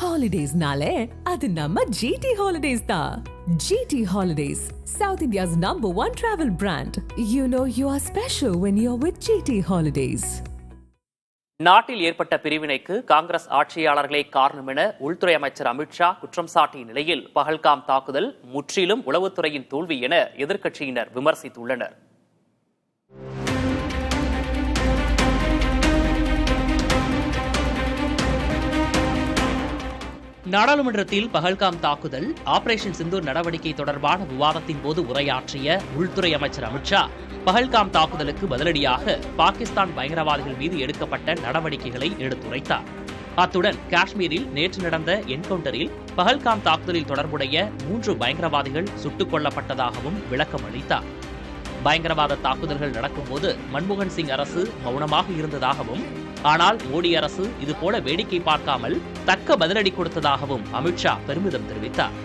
Holidays-nale, adu namma GT Holidays da. GT Holidays, South India's #1 travel brand. You know you are special when you're with GT Holidays. நாட்டில் ஏற்பட்ட பிரிவினைக்கு காங்கிரஸ் ஆட்சியாளர்களே காரணம் என உள்துறை அமைச்சர் அமித்ஷா குற்றம் சாட்டிய நிலையில் பஹல்காம் தாக்குதல் முற்றிலும் உளவுத்துறையின் தோல்வி என எதிர்க்கட்சியினர் விமர்சித்துள்ளனர். நாடாளுமன்றத்தில் பஹல்காம் தாக்குதல் ஆபரேஷன் சிந்தூர் நடவடிக்கை தொடர்பான விவாதத்தின் போது உரையாற்றிய உள்துறை அமைச்சர் அமித்ஷா பஹல்காம் தாக்குதலுக்கு பதிலடியாக பாகிஸ்தான் பயங்கரவாதிகள் மீது எடுக்கப்பட்ட நடவடிக்கைகளை எடுத்துரைத்தார். அத்துடன் காஷ்மீரில் நேற்று நடந்த என்கவுண்டரில் பஹல்காம் தாக்குதலில் தொடர்புடைய 3 பயங்கரவாதிகள் சுட்டுக் கொல்லப்பட்டதாகவும் விளக்கம் அளித்தார். பயங்கரவாத தாக்குதல்கள் நடக்கும்போது மன்மோகன் சிங் அரசு மௌனமாக இருந்ததாகவும், ஆனால் மோடி அரசு இதுபோல வேடிக்கை பார்க்காமல் தக்க பதிலடி கொடுத்ததாகவும் அமித்ஷா பெருமிதம் தெரிவித்தார்.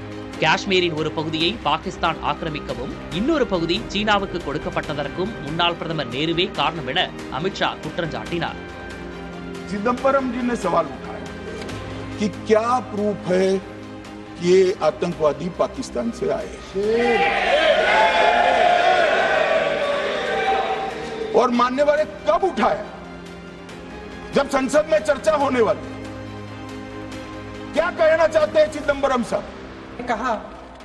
காஷ்மீரின் ஒரு பகுதியை பாகிஸ்தான் ஆக்கிரமிக்கவும் இன்னொரு பகுதி சீனாவுக்கு கொடுக்கப்பட்டதற்கும் முன்னாள் பிரதமர் நேருவே காரணம் என அமித்ஷா குற்றம் சாட்டினார். चिदंबरम जी ने सवाल उठाया कि क्या प्रूफ है कि ये आतंकवादी पाकिस्तान से आए, और मानने वाले कब उठाया? जब संसद में चर्चा होने वाली. क्या कहना चाहते हैं चिदंबरम साहब? कहा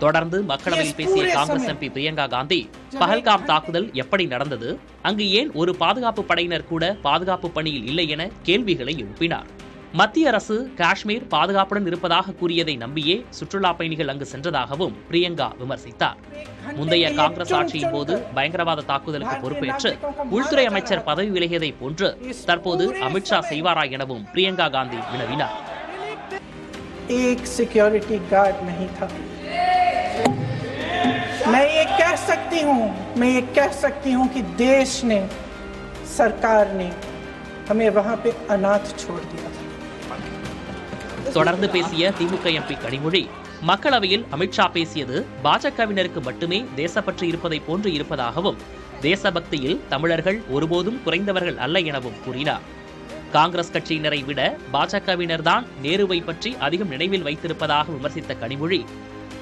தொடர்ந்து மக்களவையில் பேசிய காங்கிரஸ் எம்பி பிரியங்கா காந்தி பஹல்காம் தாக்குதல் எப்படி நடந்தது, அங்கு ஏன் ஒரு பாதுகாப்பு படையினர் கூட பாதுகாப்பு பணியில் இல்லை என கேள்விகளை எழுப்பினார். மத்திய அரசு காஷ்மீர் பாதுகாப்புடன் இருப்பதாக கூறியதை நம்பியே சுற்றுலா பயணிகள் அங்கு சென்றதாகவும் பிரியங்கா விமர்சித்தார். முந்தைய காங்கிரஸ் ஆட்சியின் போது பயங்கரவாத தாக்குதலுக்கு பொறுப்பேற்று உள்துறை அமைச்சர் பதவி விலகியதை போன்று தற்போது அமித்ஷா செய்வாரா எனவும் பிரியங்கா காந்தி வினவினார். मैं ये कह सकती हूँ कि देश ने, सरकार ने हमें वहां पे अनाथ छोड़ दिया था. தொடர்ந்து பேசிய திமுக எம்பி கனிமொழி மக்களவையில் அமித்ஷா பேசியது பாஜகவினருக்கு மட்டுமே தேசப்பற்று இருப்பதை போன்று இருப்பதாகவும், தேசபக்தியில் தமிழர்கள் ஒருபோதும் குறைந்தவர்கள் அல்ல எனவும் கூறினார். காங்கிரஸ் கட்சியினரை விட பாஜகவினர் தான் நேருவை பற்றி அதிகம் நினைவில் வைத்திருப்பதாக விமர்சித்த கனிமொழி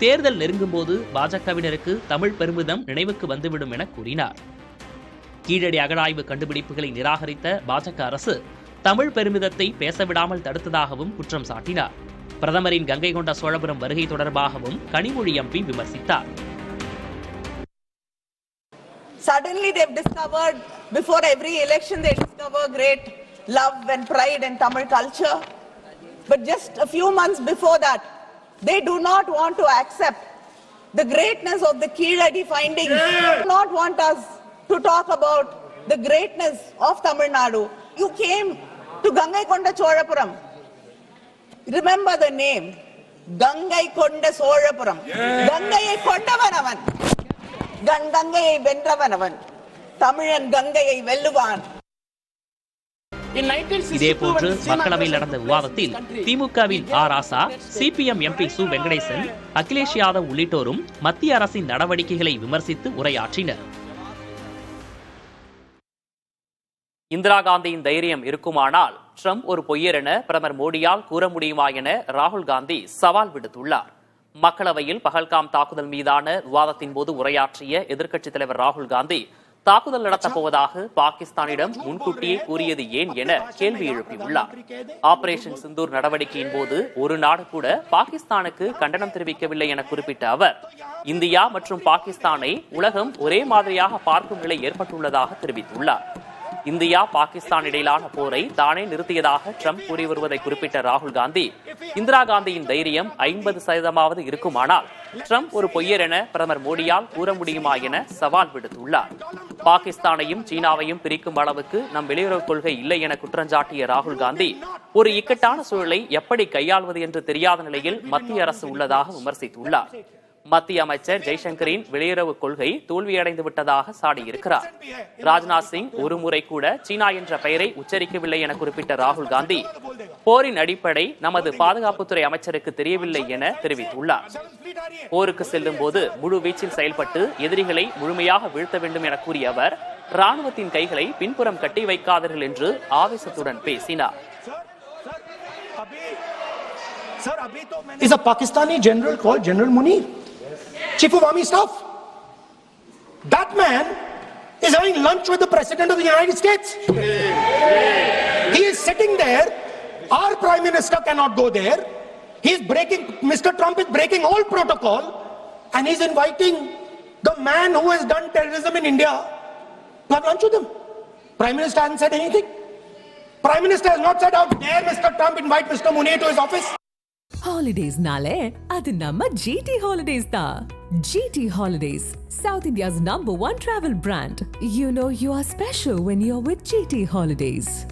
தேர்தல் நெருங்கும் போது பாஜகவினருக்கு தமிழ் பெருமிதம் நினைவுக்கு வந்துவிடும் என கூறினார். கீழடி அகழாய்வு கண்டுபிடிப்புகளை நிராகரித்த பாஜக அரசு தமிழ் பெருமிதத்தை பேசவிடாமல் தடுத்ததாகவும் குற்றம் சாட்டினார். பிரதமரின் கங்கை கொண்ட சோழபுரம் வருகை தொடர்பாகவும் கனிமொழி எம்பி விமர்சித்தார். Suddenly they've discovered, before every election they discover great love and pride in Tamil culture, but just a few months before that they do not want to accept the greatness of the Keeladi findings. They do not want us to talk about the greatness of Tamil Nadu. You came to Gangai Konda Cholapuram. Remember the name, Gangai Konda Cholapuram. Gangaiயை கொண்டவனவன், கங்கையை வென்றவனவன், தமிழன் கங்கையை வெல்லுவான். இதேபோன்று மக்களவையில் நடந்த விவாதத்தில் திமுகவின் R ராசா, CPM MP Su Venkatesan, Akhilesh Yadav உள்ளிட்டோரும் மத்திய அரசின் நடவடிக்கைகளை விமர்சித்து உரையாற்றினர். இந்திரா காந்தியின் தைரியம் இருக்குமானால் ட்ரம்ப் ஒரு பொய்யர் என பிரதமர் மோடியால் கூற முடியுமா என ராகுல் காந்தி சவால் விடுத்துள்ளார். மக்களவையில் பஹல்காம் தாக்குதல் மீதான விவாதத்தின் போது உரையாற்றிய எதிர்க்கட்சித் தலைவர் ராகுல் காந்தி தாக்குதல் நடத்தப் போவதாக பாகிஸ்தானிடம் முன்கூட்டியே கூறியது ஏன் என கேள்வி எழுப்பியுள்ளார். ஆபரேஷன் சிந்தூர் நடவடிக்கையின் போது ஒரு நாடு கூட பாகிஸ்தானுக்கு கண்டனம் தெரிவிக்கவில்லை என குறிப்பிட்ட அவர், இந்தியா மற்றும் பாகிஸ்தானை உலகம் ஒரே மாதிரியாக பார்க்கும் நிலை ஏற்பட்டுள்ளதாக தெரிவித்துள்ளார். இந்தியா பாகிஸ்தான் இடையிலான போரை தானே நிறுத்தியதாக ட்ரம்ப் கூறி வருவதை குறிப்பிட்ட ராகுல் காந்தி, இந்திரா காந்தியின் தைரியம் 50% இருக்குமானால் ட்ரம்ப் ஒரு பொய்யர் என பிரதமர் மோடியால் கூற முடியுமா என சவால் விடுத்துள்ளார். பாகிஸ்தானையும் சீனாவையும் பிரிக்கும் அளவுக்கு நம் வெளியுறவு கொள்கை இல்லை என குற்றஞ்சாட்டிய ராகுல் காந்தி, ஒரு இக்கட்டான சூழலை எப்படி கையாள்வது என்று தெரியாத நிலையில் மத்திய அரசு உள்ளதாக விமர்சித்துள்ளார். மத்திய அமைச்சர் ஜெய்சங்கரின் வெளியுறவு கொள்கை தோல்வியடைந்து விட்டதாக சாடியிருக்கிறார். ராஜ்நாத் சிங் ஒரு முறை கூட சீனா என்ற பெயரை உச்சரிக்கவில்லை என குறிப்பிட்ட ராகுல் காந்தி, போரின் அடிப்படை நமது பாதுகாப்புத்துறை அமைச்சருக்கு தெரியவில்லை என தெரிவித்துள்ளார். போருக்கு செல்லும் போது முழு வீச்சில் செயல்பட்டு எதிரிகளை முழுமையாக வீழ்த்த வேண்டும் என கூறிய அவர், ராணுவத்தின் கைகளை பின்புறம் கட்டி வைக்காதீர்கள் என்று ஆவேசத்துடன் பேசினார். is a Pakistani general called General Munir, Chief of Army Staff. That man is having lunch with the President of the United States. He is sitting there. Our Prime Minister cannot go there. Mr. Trump is breaking all protocol, and he's inviting the man who has done terrorism in India to have lunch with him. Prime Minister hasn't said anything. Prime Minister has not said, how dare Mr. Trump invite Mr. Munir to his office. Holidays nale, adu namma GT Holidays da. GT Holidays, South India's #1 travel brand. You know you are special when you're with GT Holidays.